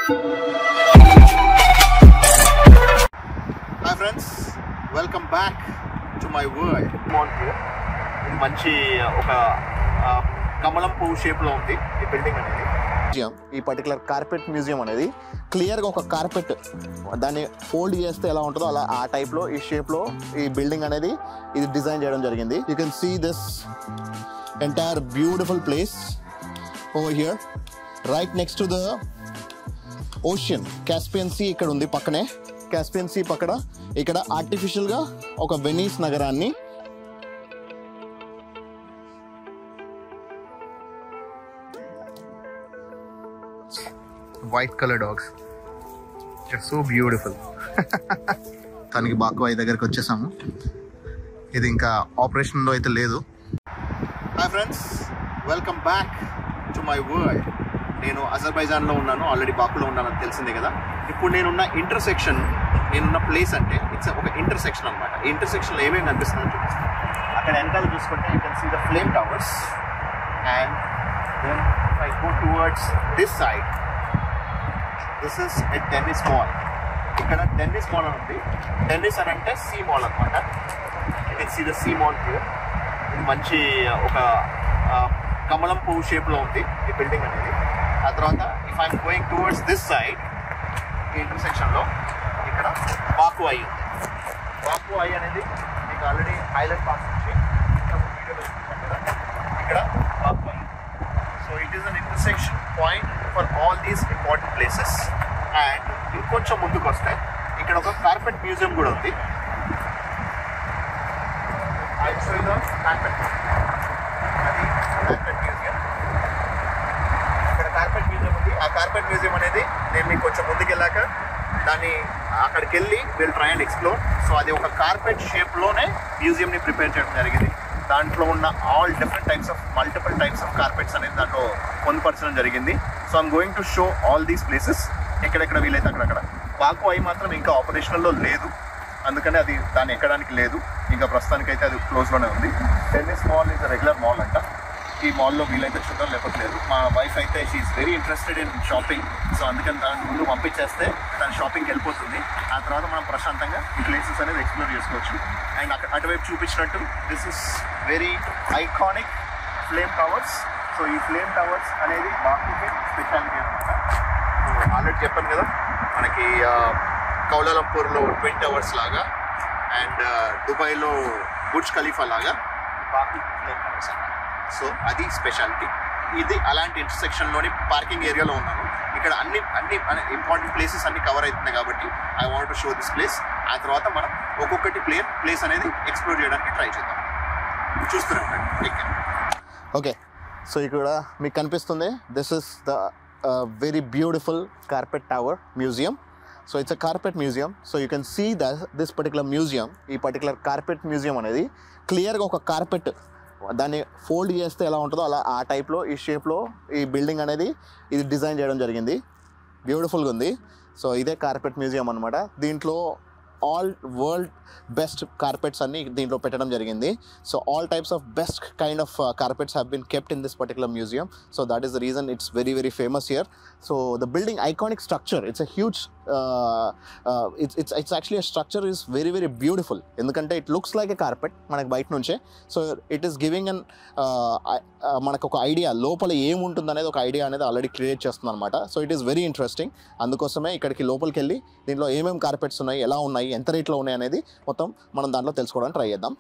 Hi friends, welcome back to my world. ఇది మంచి ఒక కమలం పువ్వు షేప్ లో ఉంది ఈ బిల్డింగ్ అనేది. ఈ పర్టికులర్ కార్పెట్ మ్యూజియం అనేది క్లియర్ గా ఒక కార్పెట్ దాన్ని ఫోల్డ్ చేస్తే ఎలా ఉంటుందో అలా ఆ టైప్ లో ఈ షేప్ లో ఈ బిల్డింగ్ అనేది ఇది డిజైన్ చేయడం జరిగింది. You can see this entire beautiful place over here right next to the ocean. Caspian Sea ఇక్కడ ఉంది పక్కనే. కాస్పియన్ సీ పక్కన ఇక్కడ ఆర్టిఫిషియల్ గా ఒక వెనీస్ నగరాన్ని white colour dogs so beautiful. తనకి బాకువాయి దగ్గరికి వచ్చేసాము. ఇది ఇంకా ఆపరేషన్లో అయితే లేదు. Hi friends, welcome back to my world. నేను అజర్బైజాన్లో ఉన్నాను, ఆల్రెడీ బాకులో ఉన్నానని తెలిసిందే కదా. ఇప్పుడు నేనున్న ప్లేస్ అంటే ఇట్స్ ఒక ఇంటర్సెక్షన్ అనమాట. ఈ ఇంటర్సెక్షన్లో ఏమేమి కనిపిస్తుందని చూపిస్తాను. అక్కడ వెనకాల చూసుకుంటే you can see the flame towers and then I go towards this side. This is a tennis mall. ఇక్కడ టెన్నిస్ మాల్ అని ఉంది. టెన్నిస్ అని అంటే సీ మాల్ అనమాట. You can see the sea mall here. ఇది మంచి ఒక కమలం పువ్వు షేప్లో ఉంది ఈ బిల్డింగ్ అనేది. ఆ తర్వాత if I'm going towards this side ఈ ఇంటర్సెక్షన్లో ఇక్కడ బాకువాయి ఉంది. బాకువాయి అనేది మీకు ఆల్రెడీ హైలైట్ పాస్ నుంచి ఇక్కడ బాకువాయి. So it is an intersection point for all these important places. And ఇంకొంచెం ముందుకు వస్తే ఇక్కడ ఒక కార్పెట్ మ్యూజియం కూడా ఉంది. అది కార్పెట్ మ్యూజియం. ఇక్కడ కార్పెట్ మ్యూజియం ఉంది. ఆ కార్పెట్ మ్యూజియం అనేది నేను మీకు కొంచెం ముందుకు వెళ్ళాక దాన్ని అక్కడికి వెళ్ళి will try and explore. So అది ఒక కార్పెట్ షేప్లోనే మ్యూజియంని ప్రిపేర్ చేయడం జరిగింది. దాంట్లో ఉన్న all different types of multiple types of carpets అనేది దాంట్లో పొందుపరచడం జరిగింది. So I'm going to show all these places. ఎక్కడెక్కడ వీలైతే అక్కడక్కడ. బాకువాయి మాత్రం ఇంకా ఆపరేషనల్లో లేదు, అందుకని అది దాన్ని ఎక్కడానికి లేదు. ఇంకా ప్రస్తుతానికైతే అది క్లోజ్లోనే ఉంది. Tennis mall is regular mall అంట. ఈ మాల్లో వీలైతే చూడడం లేకపోతే లేదు. మా వైఫ్ అయితే she's very interested in shopping. So అందుకని దాని ముందు పంపించేస్తే దాని షాపింగ్కి వెళ్ళిపోతుంది. ఆ తర్వాత మనం ప్రశాంతంగా ఈ ప్లేసెస్ అనేది ఎక్స్ప్లోర్ చేసుకోవచ్చు. అండ్ అటువైపు చూపించినట్టు this is very iconic flame towers. So ఈ ఫ్లేమ్ టవర్స్ అనేది బాకుకి స్పెషాలిటీ అనమాట. సో ఆల్రెడీ చెప్పాను కదా, మనకి కౌలాలంపూర్లో ట్విన్ టవర్స్ లాగా అండ్ దుబాయ్లో బుర్జ్ ఖలీఫా లాగా బాకు ఫ్లేమ్ టవర్స్ అన్నమాట. సో అది స్పెషాలిటీ. ఇది అలాంటి ఇంటర్సెక్షన్లోని పార్కింగ్ ఏరియాలో ఉన్నాను. ఇక్కడ అన్ని ఇంపార్టెంట్ ప్లేసెస్ అన్ని కవర్ అవుతున్నాయి కాబట్టి I want to show this place. ఆ తర్వాత మనం ఒక్కొక్కటి ప్లేస్ అనేది ఎక్స్ప్లోర్ చేయడానికి ట్రై చేద్దాం. చూస్తూనే ఉండండి. ఓకే, సో ఇక్కడ మీకు కనిపిస్తుంది this is the very beautiful carpet tower museum. So it's a carpet museum. So you can see this particular museum. ఈ పర్టికులర్ కార్పెట్ మ్యూజియం అనేది క్లియర్గా ఒక కార్పెట్ దాన్ని ఫోల్డ్ చేస్తే ఎలా ఉంటుందో అలా ఆ టైప్లో ఈ షేప్లో ఈ బిల్డింగ్ అనేది ఇది డిజైన్ చేయడం జరిగింది. బ్యూటిఫుల్గా ఉంది. సో ఇదే కార్పెట్ మ్యూజియం అనమాట. దీంట్లో ఆల్ వరల్డ్ బెస్ట్ కార్పెట్స్ అన్ని దీంట్లో పెట్టడం జరిగింది. So all types of best kind of carpets have been kept in this particular museum. So that is the reason it's very very famous here. So the building iconic structure, it's a huge it's actually a structure is very very beautiful. ఎందుకంటే it looks like a carpet మనకు బయట నుంచే. So it is giving an మనకు ఒక idea లోపల ఏముంటుంది అనేది ఒక ఐడియా అనేది ఆల్రెడీ క్రియేట్ చేస్తుంది అనమాట. So it is very interesting. అందుకోసమే ఇక్కడికి లోపలికి వెళ్ళి దీంట్లో ఏమేమి కార్పెట్స్ ఉన్నాయి, ఎలా ఉన్నాయి, ఎంత రేట్లో ఉన్నాయి అనేది మొత్తం మనం దాంట్లో తెలుసుకోవడానికి ట్రై చేద్దాం.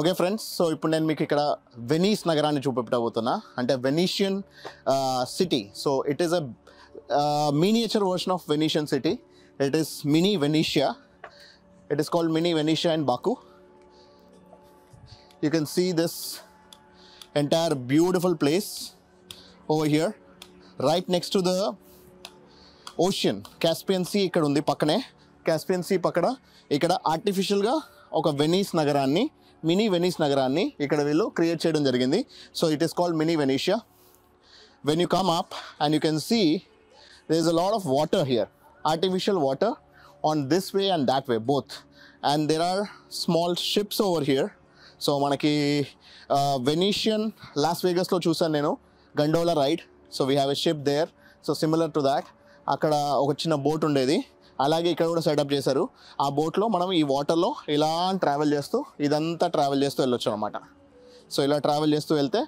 ఓకే ఫ్రెండ్స్, సో ఇప్పుడు నేను మీకు ఇక్కడ వెనీస్ నగరాన్ని చూపెట్టబోతున్నా. అంటే Venetian city. So it is a miniature version of Venetian city. It is mini Venetia. It is called mini Venetia in Baku. You can see this entire beautiful place over here right next to the ocean. Caspian Sea ఇక్కడ ఉంది పక్కనే. Caspian Sea పక్కన ఇక్కడ ఆర్టిఫిషియల్గా ఒక Venice నగరాన్ని, mini Venice నగరాన్ని ఇక్కడ వీళ్ళు క్రియేట్ చేయడం జరిగింది. So it is called mini Venetia. When you come up and you can see there is a lot of water here, artificial water on this way and that way both, and there are small ships over here. So manaki Venetian Las Vegas lo chusanu nenu gondola ride. So we have a ship there. So similar to that అక్కడ ఒక చిన్న boat ఉండేది, అలాగే ఇక్కడ కూడా setup చేశారు. ఆ బోట్లో మనం ఈ వాటర్లో ఇలా ట్రావెల్ చేస్తూ ఇదంతా ట్రావెల్ చేస్తూ వెళ్ళొచ్చు అనమాట. సో ఇలా ట్రావెల్ చేస్తూ వెళ్తే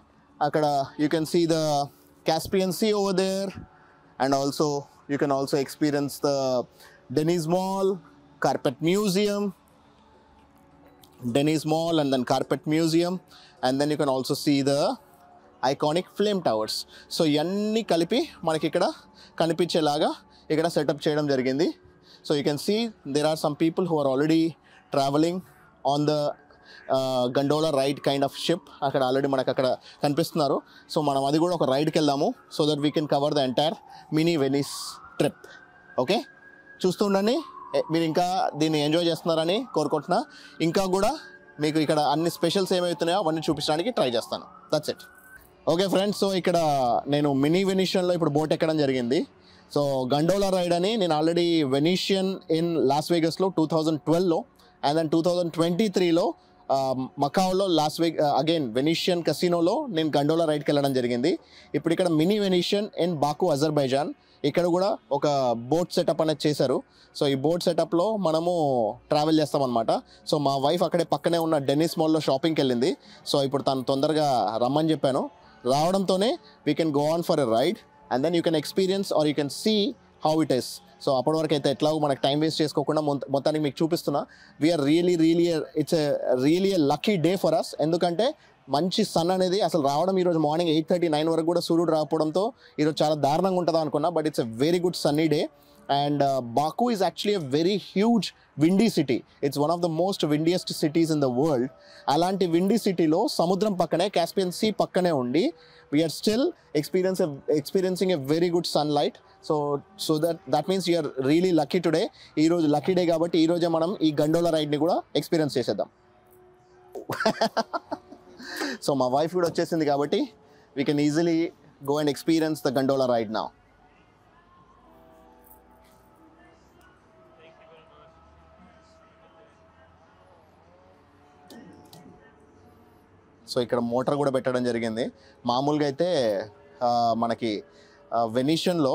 అక్కడ you can see the Caspian Sea over there, and also you can also experience the Denny's Mall, Carpet Museum, Denny's Mall and then Carpet Museum, and then you can also see the iconic flame towers. So ఇవన్నీ కలిపి మనకి ఇక్కడ కనిపించేలాగా ఇక్కడ setup చేయడం జరిగింది. So you can see there are some people who are already traveling on the gondola ride kind of ship. అక్కడ already మనకు అక్కడ కనిపిస్తున్నారు. సో మనం అది కూడా ఒక రైడ్కి వెళ్దాము, so that we can cover the entire mini Venice trip. Okay, చూస్తూ ఉండండి. మీరు ఇంకా దీన్ని ఎంజాయ్ చేస్తున్నారని కోరుకుంటున్నా. ఇంకా కూడా మీకు ఇక్కడ అన్ని స్పెషల్స్ ఏమవుతున్నాయో అవన్నీ చూపించడానికి ట్రై చేస్తాను. That's it. Okay friends, so ఇక్కడ నేను మినీ వెనీషియన్లో ఇప్పుడు బోట్ ఎక్కడం జరిగింది. సో గండోలా రైడ్ అని నేను ఆల్రెడీ వెనీషియన్ ఇన్ లాస్ వేగస్లో 2012లో అండ్ దెన్ 2023లో మకావ్లో అగైన్ వెనీషియన్ కసినోలో నేను గండోలా రైడ్కి వెళ్ళడం జరిగింది. ఇప్పుడు ఇక్కడ mini Venetian in Baku Azerbaijan, ఇక్కడ కూడా ఒక బోట్ సెటప్ అనేది చేశారు. సో ఈ బోట్ సెటప్లో మనము ట్రావెల్ చేస్తామన్నమాట. సో మా వైఫ్ అక్కడే పక్కనే ఉన్న డెన్నిస్ మాల్లో షాపింగ్కి వెళ్ళింది. సో ఇప్పుడు తను తొందరగా రమ్మని చెప్పాను. రావడంతోనే we can go on for a ride and then you can experience or you can see how it is. So అప్పటి వరకు అయితే ఎట్లాగో మనకు టైం వేస్ట్ చేసుకోకుండా మొత్తానికి మీకు చూపిస్తున్నా. We're it's really a lucky day for us. ఎందుకంటే మంచి సన్ అనేది అసలు రావడం ఈరోజు మార్నింగ్ 8:30-9 వరకు కూడా సూర్యుడు రాకపోవడంతో ఈరోజు చాలా దారుణంగా ఉంటుందా అనుకున్నా, but it's a very good sunny day. And Baku is actually a very huge windy city. It's one of the most windiest cities in the world. అలాంటి విండీ సిటీలో సముద్రం పక్కనే కాస్పియన్ సీ పక్కనే ఉండి we're still experiencing a very good sunlight. So that means you're really lucky today. ఈరోజు lucky day కాబట్టి ఈరోజే మనం ఈ గండోలా రైడ్ని కూడా ఎక్స్పీరియన్స్ చేసేద్దాం. సో మా వైఫ్ కూడా వచ్చేసింది కాబట్టి we can easily go and experience the gondola ride now. So ఇక్కడ మోటార్ కూడా పెట్టడం జరిగింది. మామూలుగా అయితే మనకి వెనీషియన్లో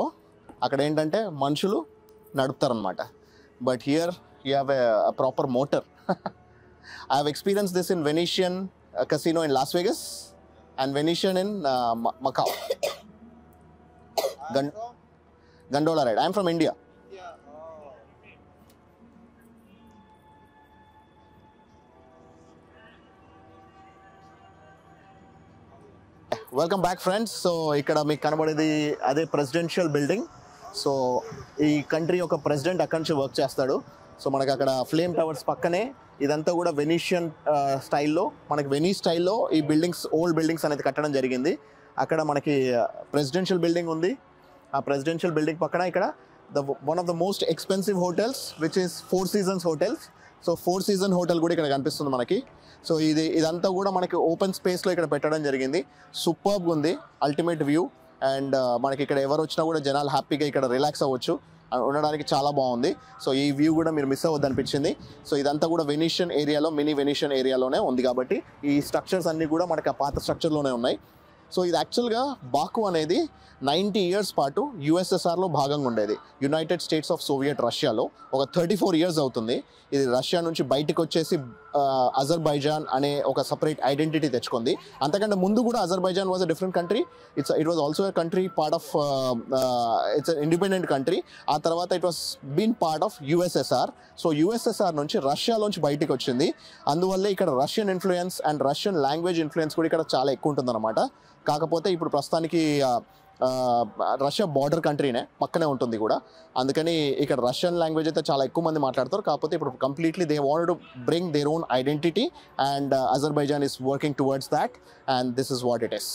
అక్కడ ఏంటంటే మనుషులు నడుపుతారనమాట, but here you have a proper motor. I have experienced this in Venetian casino in Las Vegas and Venetian in Macau. Gondola ride. I am from India. Welcome back friends. So ఇక్కడ మీకు కనబడేది అదే presidential building. So ఈ country యొక్క president అక్కడి నుంచి work చేస్తాడు. So మనకు అక్కడ ఫ్లేమ్ టవర్స్ పక్కనే ఇదంతా కూడా వెనీషియన్ స్టైల్లో, మనకి వెనీస్ స్టైల్లో ఈ బిల్డింగ్స్, ఓల్డ్ బిల్డింగ్స్ అనేది కట్టడం జరిగింది. అక్కడ మనకి ప్రెసిడెన్షియల్ బిల్డింగ్ ఉంది. ఆ ప్రెసిడెన్షియల్ బిల్డింగ్ పక్కన ఇక్కడ one of the most expensive hotels which is 4 Seasons hotels. So 4 Seasons hotel కూడా ఇక్కడ కనిపిస్తుంది మనకి. సో ఇదంతా కూడా మనకి ఓపెన్ స్పేస్లో ఇక్కడ పెట్టడం జరిగింది. సూపర్బ్గా ఉంది, అల్టిమేట్ వ్యూ. అండ్ మనకి ఇక్కడ ఎవరు వచ్చినా కూడా జనాలు హ్యాపీగా ఇక్కడ రిలాక్స్ అవ్వచ్చు, ఉండడానికి చాలా బాగుంది. సో ఈ వ్యూ కూడా మీరు మిస్ అవ్వద్దు అనిపించింది. సో ఇదంతా కూడా వెనీషియన్ ఏరియాలో, మినీ వెనీషియన్ ఏరియాలోనే ఉంది కాబట్టి ఈ స్ట్రక్చర్స్ అన్నీ కూడా మనకి ఆ పాత స్ట్రక్చర్లోనే ఉన్నాయి. సో ఇది యాక్చువల్గా బాకు అనేది 90 years పాటు యుఎస్ఎస్ఆర్లో భాగంగా ఉండేది, యునైటెడ్ స్టేట్స్ ఆఫ్ సోవియట్ రష్యాలో. ఒక 34 years అవుతుంది ఇది రష్యా నుంచి బయటకు వచ్చేసి అజర్బైజాన్ అనే ఒక సపరేట్ ఐడెంటిటీ తెచ్చుకుంది. అంతకంటే ముందు కూడా Azerbaijan was a different country. It was also a country part of its independent country. ఆ తర్వాత it was been part of USSR. So USSR నుంచి రష్యాలోంచి బయటకు వచ్చింది. అందువల్లే ఇక్కడ Russian influence and Russian language influence కూడా ఇక్కడ చాలా ఎక్కువ ఉంటుందన్నమాట. కాకపోతే ఇప్పుడు ప్రస్తుతానికి రష్యా బార్డర్ కంట్రీనే, పక్కనే ఉంటుంది కూడా. అందుకని ఇక్కడ రష్యన్ లాంగ్వేజ్ అయితే చాలా ఎక్కువ మంది మాట్లాడతారు. కాకపోతే ఇప్పుడు completely they wanted to bring their own identity and Azerbaijan is working towards that and this is what it is.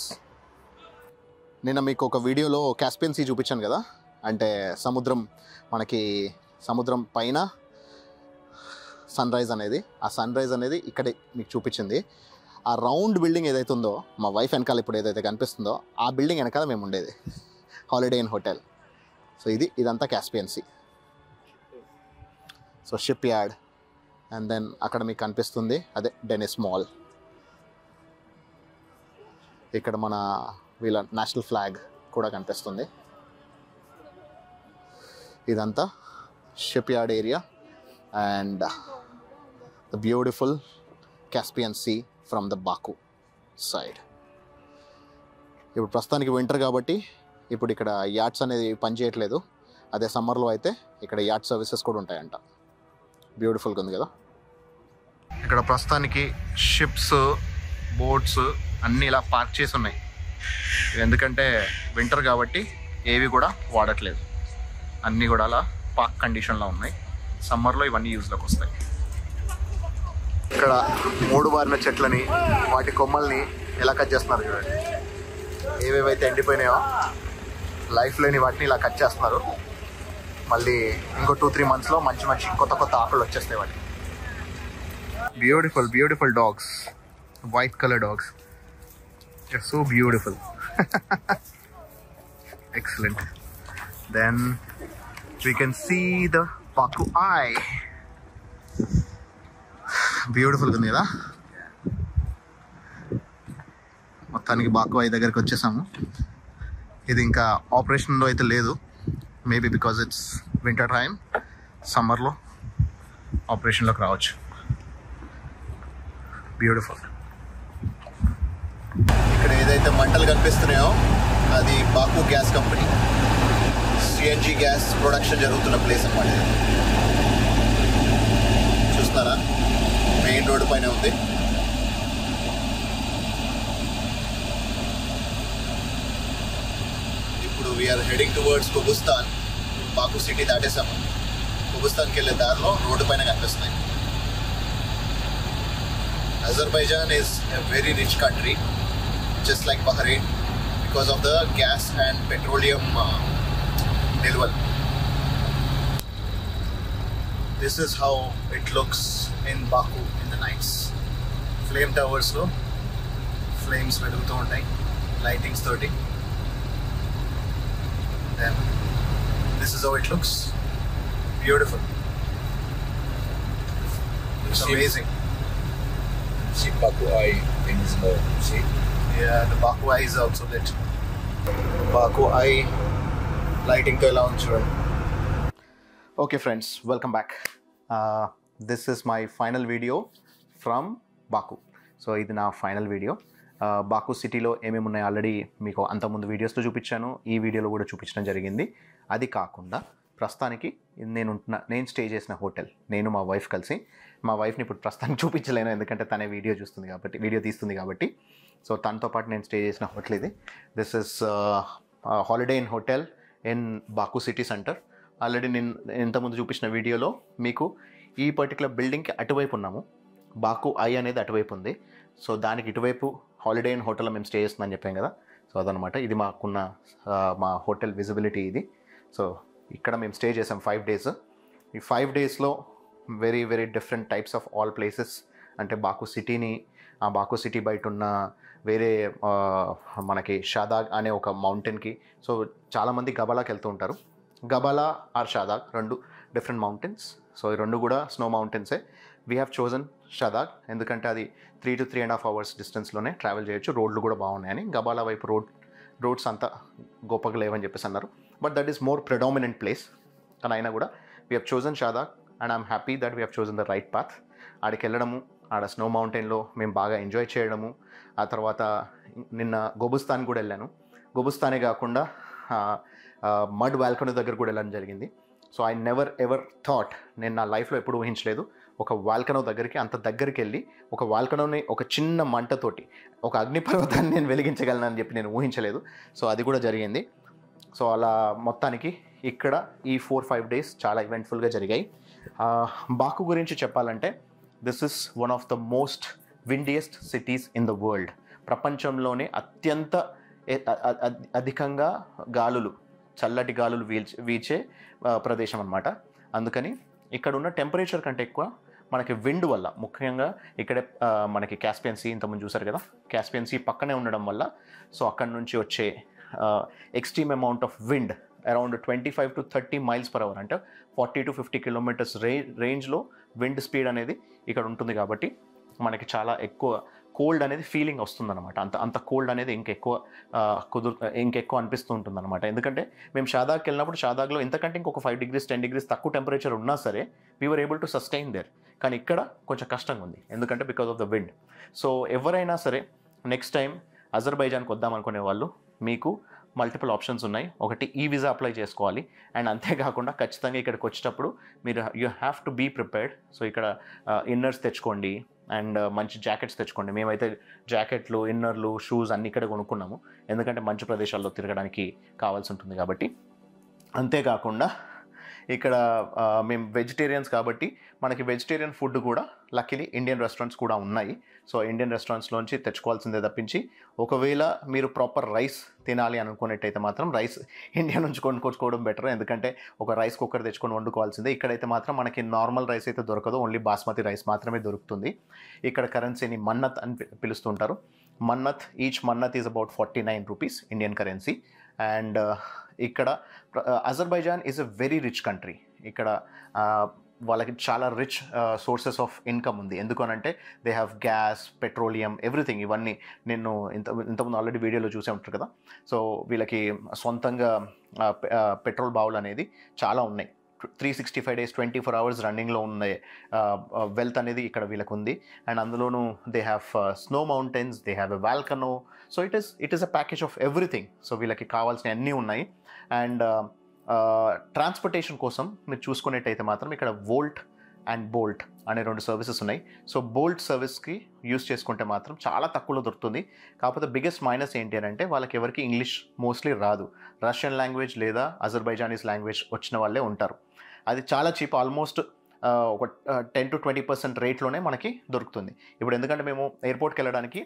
నిన్న మీకు ఒక వీడియోలో కాస్పియన్ సీ చూపించాను కదా, అంటే మనకి సముద్రం పైన సన్ రైజ్ అనేది, ఆ సన్ రైజ్ అనేది ఇక్కడే మీకు చూపించింది. ఆ రౌండ్ బిల్డింగ్ ఏదైతే ఉందో, మా వైఫ్ వెనకాల ఇప్పుడు ఏదైతే కనిపిస్తుందో ఆ బిల్డింగ్ వెనకాల మేము ఉండేది హాలిడే ఇన్ హోటల్. సో ఇదంతా Caspian sea. So ship yard and then అక్కడ మీకు కనిపిస్తుంది అదే డెనిస్ మాల్. ఇక్కడ మన వీళ్ళ నేషనల్ ఫ్లాగ్ కూడా కనిపిస్తుంది. ఇదంతా ship yard area and the beautiful Caspian Sea from the Baku side. ఇప్పుడు ప్రస్తుతానికి వింటర్ కాబట్టి ఇప్పుడు ఇక్కడ యాట్స్ అనేది పనిచేయట్లేదు. అదే సమ్మర్లో అయితే ఇక్కడ యాట్ సర్వీసెస్ కూడా ఉంటాయంట. బ్యూటిఫుల్గా ఉంది కదా. ఇక్కడ ప్రస్తుతానికి షిప్స్, బోట్స్ అన్నీ ఇలా పార్క్ చేసి ఉన్నాయి. ఎందుకంటే వింటర్ కాబట్టి ఏవి కూడా వాడట్లేదు, అన్నీ కూడా అలా పార్క్ కండిషన్లో ఉన్నాయి. సమ్మర్లో ఇవన్నీ యూజ్లోకి వస్తాయి. ఇక్కడ 3 వారిన చెట్లని, వాటి కొమ్మల్ని ఎలా కట్ చేస్తున్నారు చూడండి. ఏవేవైతే ఎండిపోయినాయో లైఫ్ లేని వాటిని ఇలా కట్ చేస్తున్నారు. మళ్ళీ ఇంకో 2-3 monthsలో మంచి కొత్త ఆకులు వచ్చేస్తాయి వాటికి. Beautiful dogs, white colour dogs, so beautiful. Excellent. Then we can see the Baku Eye. Beautiful ఉంది కదా. మొత్తానికి బాకు ఐ దగ్గరికి వచ్చేసాము. ఇది ఇంకా ఆపరేషన్లో అయితే లేదు, maybe because it's winter time. సమ్మర్లో ఆపరేషన్లోకి రావచ్చు. బ్యూటిఫుల్. ఇక్కడ ఏదైతే మంటలు కనిపిస్తున్నాయో అది Baku gas company CNG gas production జరుగుతున్న ప్లేస్ అన్నమాట. చూస్తున్నారా, మెయిన్ రోడ్డు పైన ఉంది. ఇప్పుడు we're heading towards Gobustan. Baku city దాటేసాము. కుబుస్తాన్కి వెళ్ళే దారిలో రోడ్డు పైన కనిపిస్తున్నాయి. Azerbaijan is a very rich country, just like Bahrain, because of the gas and petroleum nilwal. This is how it looks in Baku in the nights. Flame towers lo flames velugutu untayi, lightings toti. Then this is how it looks. Beautiful. It's amazing. See Baku Eye in snow. See? Yeah, the Baku Eye is also lit. Baku Eye lighting to ఎలా ఉంది చూడండి. Okay friends, welcome back. This is my final video from Baku. So ఇది నా final video. బాకు సిటీలో ఏమేమి ఉన్నాయో already మీకు అంతకుముందు వీడియోస్లో చూపించాను, ఈ వీడియోలో కూడా చూపించడం జరిగింది. అది కాకుండా ప్రస్తుతానికి నేను స్టే చేసిన హోటల్, నేను మా వైఫ్ కలిసి, మా వైఫ్ని ఇప్పుడు ప్రస్తుతానికి చూపించలేను ఎందుకంటే తనే వీడియో తీస్తుంది కాబట్టి. సో తనతో పాటు నేను స్టే చేసిన హోటల్ ఇది. This is holiday inn hotel in Baku city centre. Already నేను ఇంతకుముందు చూపించిన వీడియోలో మీకు ఈ పర్టికులర్ బిల్డింగ్కి అటువైపు ఉన్నాము. బాకు ఐ అనేది అటువైపు ఉంది. సో దానికి ఇటువైపు హాలిడే ఇన్ హోటల్లో మేము స్టే చేస్తుందని చెప్పాం కదా. సో అదనమాట, ఇది మాకున్న మా హోటల్ విజిబిలిటీ ఇది. సో ఇక్కడ మేము స్టే చేసాం 5 days. ఈ 5 daysలో very very different types of all places. అంటే బాకు సిటీని, ఆ బాకు సిటీ బయట ఉన్న వేరే మనకి షాదాగ్ అనే ఒక మౌంటైన్కి, సో చాలామంది గబాలాకి వెళ్తూ ఉంటారు. గబాలా ఆర్ షాదాగ్ 2 డిఫరెంట్ మౌంటైన్స్. సో ఈ 2 కూడా స్నో మౌంటైన్సే. వీ హ్యావ్ చోజన్ షాదాగ్ ఎందుకంటే అది 3 to 3.5 hours డిస్టెన్స్లోనే ట్రావెల్ చేయొచ్చు. రోడ్లు కూడా బాగున్నాయని. గబాలా వైపు రోడ్స్ అంతా గొప్పగా లేవని చెప్పేసి అన్నారు. But that is more predominant place. కానీ అయినా కూడా we have chosen Shahdag and I'm happy that we have chosen the right path. ఆడికి వెళ్ళడము, ఆడ స్నో మౌంటైన్లో మేము బాగా ఎంజాయ్ చేయడము. ఆ తర్వాత నిన్న గోబుస్తాన్ కూడా వెళ్ళాను. గోబుస్తానే కాకుండా మడ్ వాల్కనో దగ్గర కూడా వెళ్ళడం జరిగింది. So I never ever thought, నేను నా లైఫ్లో ఎప్పుడు ఊహించలేదు ఒక వాల్కనో దగ్గరికి, అంత దగ్గరికి వెళ్ళి ఒక వాల్కనోని ఒక చిన్న మంటతోటి ఒక అగ్నిపర్వతాన్ని నేను వెలిగించగలనని చెప్పి నేను ఊహించలేదు. సో అది కూడా జరిగింది. సో అలా మొత్తానికి ఇక్కడ ఈ 4-5 days చాలా ఈవెంట్ఫుల్గా జరిగాయి. బాకు గురించి చెప్పాలంటే this is one of the most windiest cities in the world. ప్రపంచంలోనే అత్యంత అధికంగా చల్లటి గాలులు వీచే ప్రదేశం అన్నమాట. అందుకని ఇక్కడ ఉన్న టెంపరేచర్ కంటే ఎక్కువ మనకి విండ్ వల్ల, ముఖ్యంగా ఇక్కడే మనకి కాస్పియన్ సీ ఇంతకుముందు చూసారు కదా, కాస్పియన్ సీ పక్కనే ఉండడం వల్ల సో అక్కడి నుంచి వచ్చే extreme amount of wind around 25 to 30 miles per hour, అంటే 40 to 50 kilometers రేంజ్లో విండ్ స్పీడ్ అనేది ఇక్కడ ఉంటుంది. కాబట్టి మనకి చాలా ఎక్కువ కోల్డ్ అనేది ఫీలింగ్ వస్తుందన్నమాట. అంత కోల్డ్ అనేది ఇంకెక్కువ అనిపిస్తూ ఉంటుందన్నమాట. ఎందుకంటే మేము షాదాగ్కి వెళ్ళినప్పుడు షాదాగ్లో ఇంతకంటే ఇంకొక 5 degrees 10 degrees తక్కువ టెంపరేచర్ ఉన్నా సరే we're able to sustain there. కానీ ఇక్కడ కొంచెం కష్టంగా ఉంది, ఎందుకంటే because of the wind. So ఎవరైనా సరే నెక్స్ట్ టైం అజర్బైజాన్కి వద్దామనుకునే వాళ్ళు మీకు మల్టిపుల్ ఆప్షన్స్ ఉన్నాయి. ఒకటి ఈ వీసా అప్లై చేసుకోవాలి, అండ్ అంతేకాకుండా ఖచ్చితంగా ఇక్కడికి వచ్చేటప్పుడు మీరు you have to be prepared. So ఇక్కడ ఇన్నర్స్ తెచ్చుకోండి అండ్ మంచి జాకెట్స్ తెచ్చుకోండి. మేమైతే జాకెట్లు, ఇన్నర్లు, షూస్ అన్ని ఇక్కడ కొనుక్కున్నాము, ఎందుకంటే మంచి ప్రదేశాల్లో తిరగడానికి కావాల్సి ఉంటుంది కాబట్టి. అంతేకాకుండా ఇక్కడ మేము వెజిటేరియన్స్ కాబట్టి మనకి వెజిటేరియన్ ఫుడ్ కూడా లక్కీలీ ఇండియన్ రెస్టారెంట్స్ కూడా ఉన్నాయి. సో ఇండియన్ రెస్టారెంట్స్లోంచి తెచ్చుకోవాల్సిందే తప్పించి, ఒకవేళ మీరు ప్రాపర్ రైస్ తినాలి అనుకునేట్టయితే మాత్రం రైస్ ఇండియా నుంచి కొనుక్కోవడం బెటర్, ఎందుకంటే ఒక రైస్ కుక్కర్ తెచ్చుకొని వండుకోవాల్సిందే. ఇక్కడైతే మాత్రం మనకి నార్మల్ రైస్ అయితే దొరకదు, ఓన్లీ బాస్మతి రైస్ మాత్రమే దొరుకుతుంది. ఇక్కడ కరెన్సీని మన్నత్ అని పిలుస్తుంటారు. Manat, each manat is about 49 rupees Indian currency. And ఇక్కడ Azerbaijan is a very rich country. ఇక్కడ వాళ్ళకి చాలా రిచ్ సోర్సెస్ ఆఫ్ ఇన్కమ్ ఉంది. ఎందుకనంటే they have gas, petroleum, everything. ఇవన్నీ నేను ఇంతకుముందు ఆల్రెడీ వీడియోలో చూసే ఉంటారు కదా. సో వీళ్ళకి సొంతంగా పెట్రోల్ బావులు అనేది చాలా ఉన్నాయి. 365 days 24 hours రన్నింగ్లో ఉన్న వెల్త్ అనేది ఇక్కడ వీళ్ళకు ఉంది. అండ్ అందులోనూ they have snow mountains, they have a volcano. So it is a package of everything. So వీళ్ళకి కావాల్సిన అన్నీ ఉన్నాయి. అండ్ ట్రాన్స్పోర్టేషన్ కోసం మీరు చూసుకునేట్టయితే మాత్రం ఇక్కడ వోల్ట్ అండ్ బోల్ట్ అనే 2 సర్వీసెస్ ఉన్నాయి. సో బోల్ట్ సర్వీస్కి యూస్ చేసుకుంటే మాత్రం చాలా తక్కువలో దొరుకుతుంది. కాకపోతే బిగ్గెస్ట్ మైనస్ ఏంటి అని అంటే వాళ్ళకి ఎవరికి ఇంగ్లీష్ మోస్ట్లీ రాదు. రష్యన్ లాంగ్వేజ్ లేదా అజర్బైజానీస్ లాంగ్వేజ్ వచ్చిన వాళ్ళే ఉంటారు. అది చాలా చీప్, ఆల్మోస్ట్ ఒక 10 to 20% రేట్లోనే మనకి దొరుకుతుంది. ఇప్పుడు ఎందుకంటే మేము ఎయిర్పోర్ట్కి వెళ్ళడానికి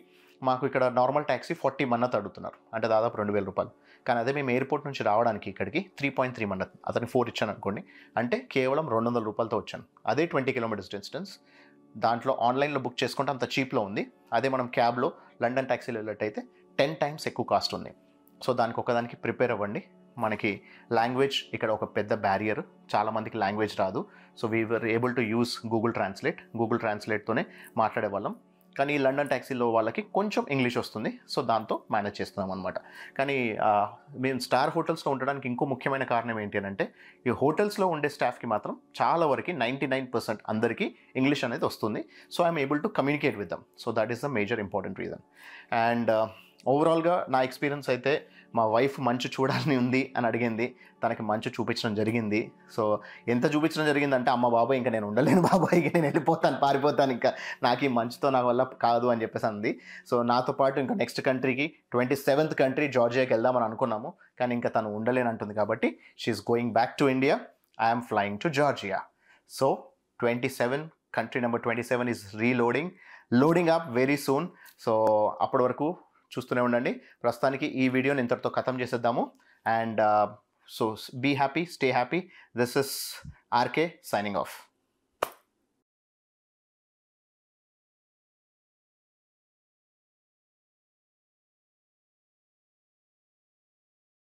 మాకు ఇక్కడ నార్మల్ ట్యాక్సీ 40 మన్నత్ అడుగుతున్నారు, అంటే దాదాపు 2000 రూపాయలు. కానీ అదే మేము ఎయిర్పోర్ట్ నుంచి రావడానికి ఇక్కడికి 3.3 మన్నత్, అతనికి 4 ఇచ్చాను అనుకోండి, అంటే కేవలం 200 రూపాయలతో వచ్చాను. అదే 20 kilometers డిస్టెన్స్. దాంట్లో ఆన్లైన్లో బుక్ చేసుకుంటే అంత చీప్లో ఉంది. అదే మనం క్యాబ్లో లండన్ ట్యాక్సీలో వెళ్ళినట్టయితే 10 times ఎక్కువ కాస్ట్ ఉంది. సో దానికి ఒకదానికి ప్రిపేర్ అవ్వండి. మనకి లాంగ్వేజ్ ఇక్కడ ఒక పెద్ద బ్యారియర్, చాలామందికి లాంగ్వేజ్ రాదు. So we were able to use Google ట్రాన్స్లేట్తోనే మాట్లాడేవాళ్ళం. కానీ ఈ లండన్ ట్యాక్సీలో వాళ్ళకి కొంచెం ఇంగ్లీష్ వస్తుంది, సో దాంతో మేనేజ్ చేస్తున్నాం అనమాట. కానీ మేము స్టార్ హోటల్స్లో ఉండడానికి ఇంకో ముఖ్యమైన కారణం ఏంటి అని అంటే, ఈ హోటల్స్లో ఉండే స్టాఫ్కి మాత్రం చాలా వరకు 99% అందరికీ ఇంగ్లీష్ అనేది వస్తుంది. So I'm able to communicate with them. So that is the major important reason. And ఓవరాల్గా నా ఎక్స్పీరియన్స్ అయితే మా వైఫ్ మంచు చూడాలని ఉంది అని అడిగింది, తనకి మంచు చూపించడం జరిగింది. సో ఎంత చూపించడం జరిగిందంటే, అమ్మ బాబాయ్ ఇంకా నేను ఉండలేను బాబాయ్, ఇక నేను వెళ్ళిపోతాను, పారిపోతాను, ఇంకా నాకు ఈ మంచుతో నా వల్ల కాదు అని చెప్పేసి అంది. సో నాతో పాటు ఇంకా నెక్స్ట్ కంట్రీకి 27th కంట్రీ జార్జియాకి వెళ్దామని అనుకున్నాము, కానీ ఇంకా తను ఉండలేనంటుంది కాబట్టి she's going back to India. I'm flying to Georgia. So 27 country number 27 is loading up very soon. So అప్పటి వరకు చూస్తూనే ఉండండి. ప్రస్తుతానికి ఈ వీడియోని ఇంతటితో ఖతం చేసేద్దాము. And so be happy, stay happy. This is RK signing of.